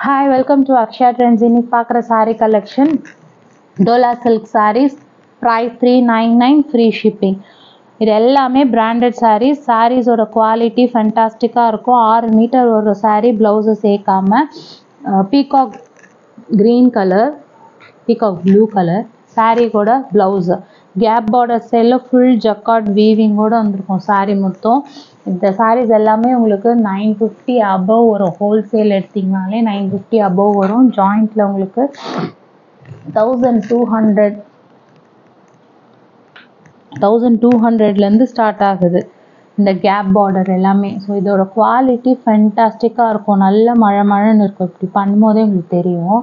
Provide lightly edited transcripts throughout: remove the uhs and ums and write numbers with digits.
Hi, welcome to Akshaya Trends. இன்னைக்கு பார்க்குற saree collection Dola Silk sarees. Price 399, free shipping. இது எல்லாமே branded sarees. Sarees ஓட quality fantastic-ஆ இருக்கும். 6 மீட்டர் ஒரு saree blouse சேர்க்காம peacock green color, peacock blue color saree கூட blouse. Gap border style full jacquard weaving ஓட வந்திருக்கும் saree மொத்தம். இந்த sarees எல்லாமே உங்களுக்கு 950 above வரும். ஹோல்சேல் எடுத்தீங்கனாலே 950 above வரும். ஜாயிண்ட்ல உங்களுக்கு 1200 இருந்து ஸ்டார்ட் ஆகுது இந்த கேப் பார்டர் எல்லாமே. ஸோ இதோட குவாலிட்டி ஃபென்டாஸ்டிக்காக இருக்கும். நல்ல மழைன்னு இருக்கும். இப்படி பண்ணும்போதே உங்களுக்கு தெரியும்.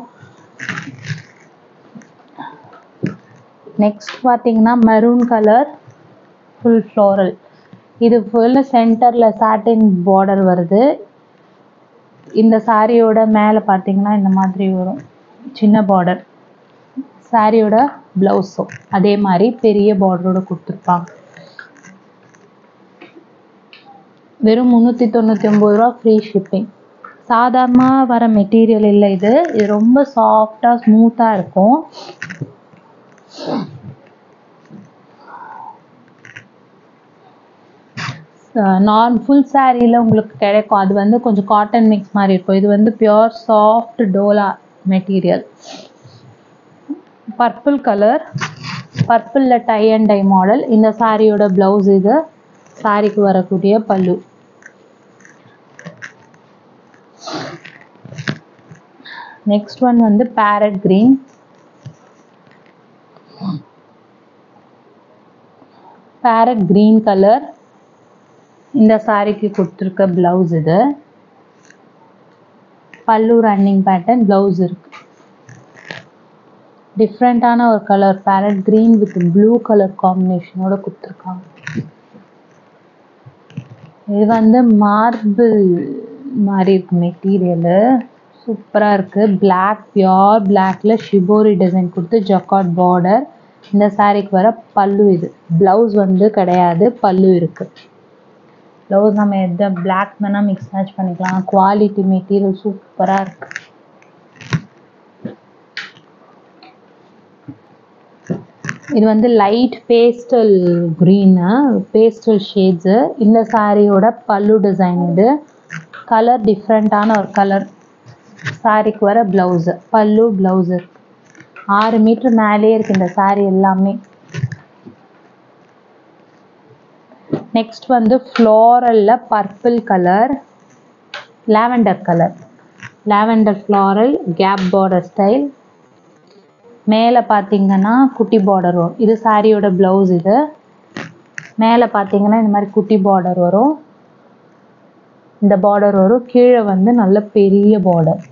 நெக்ஸ்ட் பார்த்தீங்கன்னா மெரூன் கலர் ஃபுல் ஃப்ளோரல். இது ஃபுல் சென்டரில் சாட்டின் பார்டர் வருது. இந்த சாரியோட மேலே பார்த்தீங்கன்னா இந்த மாதிரி வரும் சின்ன பார்டர். சாரியோட ப்ளவுஸும் அதே மாதிரி பெரிய பார்டரோட கொடுத்துருப்பாங்க. வெறும் 399 ரூபா, ஃப்ரீ ஷிப்பிங். சாதாரணமாக வர மெட்டீரியல் இல்லை இது. இது ரொம்ப சாஃப்டாக ஸ்மூத்தாக இருக்கும். ஃபுல் சாரியில் உங்களுக்கு கிடைக்கும். அது வந்து கொஞ்சம் காட்டன் மிக்ஸ் மாதிரி இருக்கும். இது வந்து pure soft dola material. Purple colour, பர்பிளில் டை அண்ட் டை மாடல். இந்த சாரியோட ப்ளவுஸ் இது. சாரிக்கு வரக்கூடிய பல்லு. நெக்ஸ்ட் ஒன் வந்து parrot green. Parrot green colour. இந்த சாரிக்கு கொடுத்துருக்க ப்ளவுஸ் இது. பல்லு ரன்னிங் பேட்டர்ன், ப்ளவுஸ் இருக்கு. டிஃப்ரெண்ட்டான ஒரு colour parrot green with blue colour காம்பினேஷனோட கொடுத்துருக்காங்க. இது வந்து மார்பிள் மாதிரி இருக்கு மெட்டீரியலு. சூப்பராக இருக்குது. பிளாக், பியோர் பிளாக்ல ஷிபோரி டிசைன் கொடுத்து ஜக்கார்ட் பார்டர். இந்த சாரிக்கு வர பல்லு இது. ப்ளவுஸ் வந்து கிடையாது, பல்லு இருக்குது. ப்ளவுஸ் நம்ம எந்த பிளாக் வேணால் மிக்ஸ் மேட்ச் பண்ணிக்கலாம். குவாலிட்டி மெட்டீரியல் சூப்பராக இருக்குது. இது வந்து light pastel green, pastel shades. இந்த சாரியோட பல்லு டிசைன் இது. கலர் டிஃப்ரெண்ட்டான ஒரு கலர். சாரிக்கு வர ப்ளவுஸு, பல்லு ப்ளவுஸு இருக்குது. 6 மீட்டர் மேலேயே இருக்குது இந்த சாரி எல்லாமே. நெக்ஸ்ட் வந்து ஃப்ளோரலில் purple colour, lavender colour. Lavender floral gap border style. மேலே பார்த்தீங்கன்னா குட்டி பார்டர் வரும். இது சாரியோட ப்ளவுஸ் இது. மேலே பார்த்தீங்கன்னா இந்த மாதிரி குட்டி பார்டர் வரும். இந்த பார்டர் வரும். கீழே வந்து நல்ல பெரிய பார்டர்.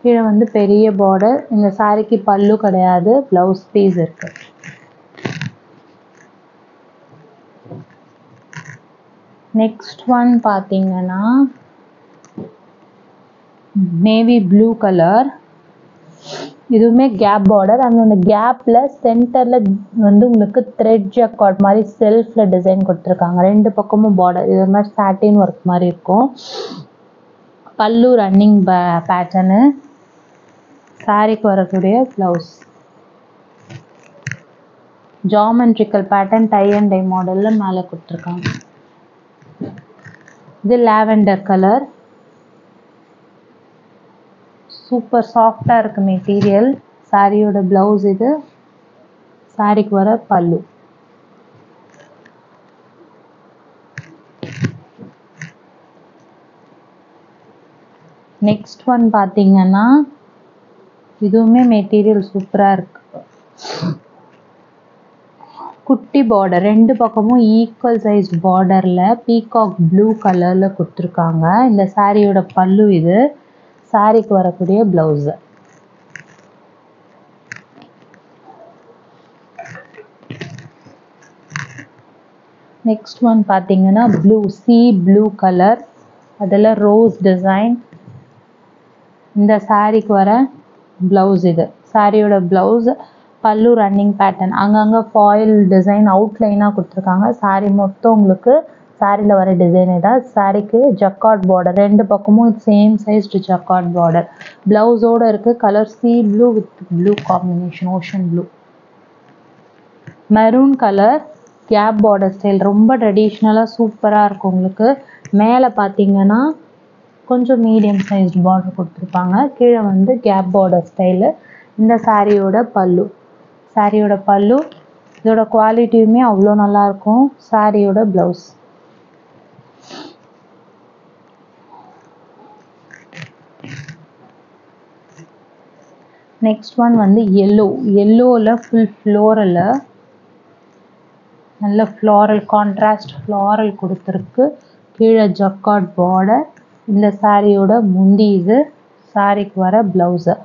கீழே வந்து பெரிய பார்டர். இந்த சாரிக்கு பல்லு கிடையாது, ப்ளவுஸ் பீஸ் இருக்கு. நெக்ஸ்ட் ஒன் பார்த்தீங்கன்னா நேவி ப்ளூ கலர். இதுவுமே கேப் பார்டர். அந்த கேப்பில் சென்டரில் வந்து உங்களுக்கு த்ரெட் ஜக்கார்ட் மாதிரி செல்ஃபில் டிசைன் கொடுத்துருக்காங்க. 2 பக்கமும் பார்டர். இது மாதிரி சாட்டின் ஒர்க் மாதிரி இருக்கும். பல்லு ரன்னிங் பேட்டர்னு. சாரிக்கு வரக்கூடிய blouse geometrical pattern tie and tie மாடலில் மேலே கொடுத்துருக்காங்க. இது லாவெண்டர் கலர். சூப்பர் சாஃப்டாக இருக்கு மெட்டீரியல். சாரியோட ப்ளவுஸ் இது. சாரிக்கு வர பல்லு. நெக்ஸ்ட் ஒன் பார்த்தீங்கன்னா இதுவுமே மெட்டீரியல் சூப்பராக இருக்கு. குட்டி பார்டர். 2 பக்கமும் ஈக்குவல் சைஸ் பார்டரில் பீகாக் ப்ளூ கலரில் கொடுத்துருக்காங்க. இந்த சாரியோட பல்லு இது. சாரிக்கு வரக்கூடிய ப்ளவுஸு. நெக்ஸ்ட் ஒன் பார்த்தீங்கன்னா ப்ளூ, சி ப்ளூ கலர். அதில் ரோஸ் டிசைன். இந்த சாரிக்கு வர ப்ளவுஸ் இது. சாரியோட ப்ளவுஸ், பல்லு ரன்னிங் பேட்டர்ன். அங்கங்கே ஃபாயில் டிசைன் அவுட்லைனாக கொடுத்துருக்காங்க. சாரி மொத்தம் உங்களுக்கு சாரியில் வர டிசைன் தான். சாரிக்கு ஜக்கார்ட் பார்டர், ரெண்டு பக்கமும் சேம் சைஸ்டு ஜக்கார்ட் பார்டர். ப்ளவுஸோடு இருக்குது. Colour sea blue with blue combination, ocean blue. Maroon colour cape border style, ரொம்ப ட்ரெடிஷ்னலாக சூப்பராக இருக்கும் உங்களுக்கு. மேலே பார்த்தீங்கன்னா கொஞ்சம் மீடியம் சைஸ்டு பார்டர் கொடுத்துருப்பாங்க. கீழே வந்து கேப் பார்டர் ஸ்டைலு. இந்த சாரியோட பல்லு, சாரியோட பல்லு. இதோட குவாலிட்டியுமே அவ்வளோ நல்லாயிருக்கும். சாரியோட ப்ளவுஸ். நெக்ஸ்ட் ஒன் வந்து எல்லோ. எல்லோவில் ஃபுல் ஃப்ளோரலில் நல்ல ஃப்ளாரல் கான்ட்ராஸ்ட் ஃப்ளாரல் கொடுத்துருக்கு. கீழே ஜக்கார்ட் பார்டர். இந்த சாரியோட முந்தி இது. சாரிக்கு வர ப்ளவுஸு.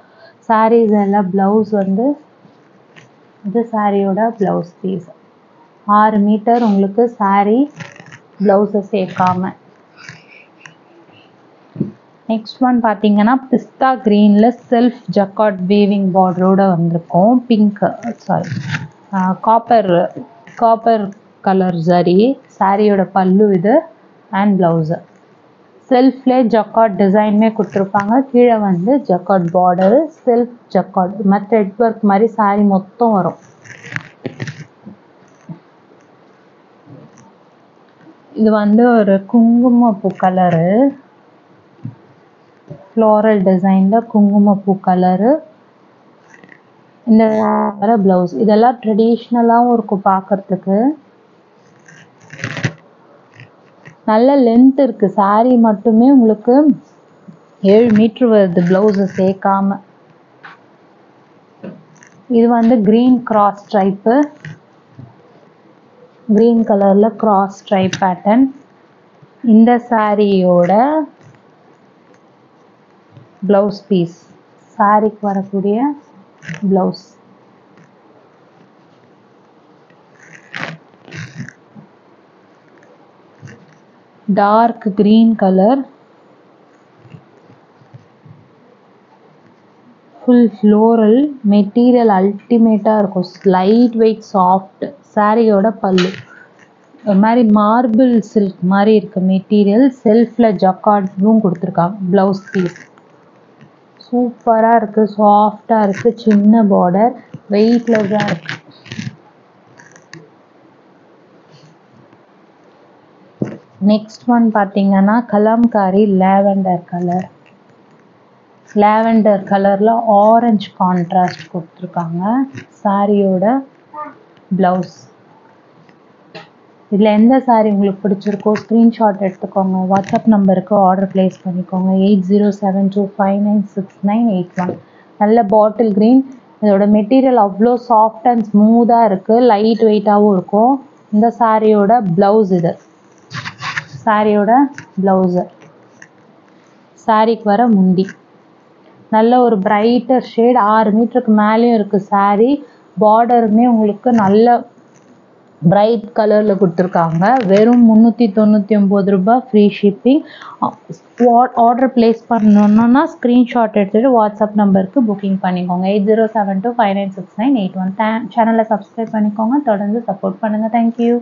சாரீஸ் எல்லாம் ப்ளவுஸ் வந்து இது சாரியோட ப்ளவுஸ் பீஸ். 6 மீட்டர் உங்களுக்கு சாரி ப்ளவுஸை சேர்க்காம. நெக்ஸ்ட் ஒன் பார்த்தீங்கன்னா பிஸ்தா க்ரீனில் செல்ஃப் ஜக்கார்ட் வீவிங் பார்டரோடு வந்திருக்கும். பிங்க் சாரி காப்பர் கலர் சரி. சாரியோட பல்லு இது அண்ட் ப்ளவுஸு. செல்ஃப்லேயே ஜக்கார்ட் டிசைனுமே கொடுத்துருப்பாங்க. கீழே வந்து ஜக்கார்ட் பார்டரு, செல்ஃப் ஜக்கார்ட் மற்ற த்ரெட் ஒர்க் மாதிரி சாரி மொத்தம் வரும். இது வந்து ஒரு குங்குமப்பூ கலரு, ஃப்ளோரல் டிசைனில் குங்குமப்பூ கலரு. இந்த வர ப்ளவுஸ். இதெல்லாம் ட்ரெடிஷ்னலாகவும் இருக்கும் பார்க்குறதுக்கு. நல்ல லென்த் இருக்குது. சாரீ மட்டுமே உங்களுக்கு 7 மீட்ரு வருது ப்ளவுஸை சேர்க்காம. இது வந்து க்ரீன் கிராஸ் ஸ்ட்ரைப்பு, க்ரீன் கலரில் கிராஸ் ஸ்ட்ரைப் பேட்டர்ன். இந்த சாரியோட ப்ளவுஸ் பீஸ், சாரிக்கு வரக்கூடிய blouse. Dark green colour, full floral material அல்டிமேட்டாக இருக்கும். Light weight soft. சாரியோட பல்லு ஒரு மாதிரி மார்பிள் சில்க் மாதிரி இருக்குது மெட்டீரியல். செல்ஃபில் ஜக்கார்டும் கொடுத்துருக்காங்க. ப்ளவுஸ் பீஸ் சூப்பராக இருக்குது, சாஃப்டாக இருக்குது. சின்ன பார்டர், வெயிட்லெஸ்ஸாக இருக்குது. நெக்ஸ்ட் ஒன் பார்த்தீங்கன்னா கலம்காரி லாவெண்டர் கலர். லாவெண்டர் கலரில் ஆரஞ்சு கான்ட்ராஸ்ட் கொடுத்துருக்காங்க. சாரியோட ப்ளவுஸ். இதில் எந்த சாரீ உங்களுக்கு பிடிச்சிருக்கோ ஸ்க்ரீன்ஷாட் எடுத்துக்கோங்க. வாட்ஸ்அப் நம்பருக்கு ஆர்டர் ப்ளேஸ் பண்ணிக்கோங்க. 8072596981. நல்ல பாட்டில் க்ரீன். இதோட மெட்டீரியல் அவ்வளோ சாஃப்ட் அண்ட் ஸ்மூத்தாக இருக்குது. லைட் வெயிட்டாகவும் இருக்கும். இந்த சாரியோட ப்ளவுஸ் இது. சாரியோட ப்ளவுஸு. சாரிக்கு வர முந்தி நல்ல ஒரு பிரைட்டர் ஷேட். 6 மீட்டருக்கு மேலேயும் இருக்குது சாரீ. பார்டருமே உங்களுக்கு நல்ல பிரைட் கலரில் கொடுத்துருக்காங்க. வெறும் 399 ரூபாய், ஃப்ரீ ஷிப்பிங். ஆர்டர் ப்ளேஸ் பண்ணணுன்னா ஸ்க்ரீன்ஷாட் எடுத்துகிட்டு வாட்ஸ்அப் நம்பருக்கு புக்கிங் பண்ணிக்கோங்க. 8072596981. சேனலை சப்ஸ்கிரைப் பண்ணிக்கோங்க. தொடர்ந்து சப்போர்ட் பண்ணுங்கள். தேங்க்யூ.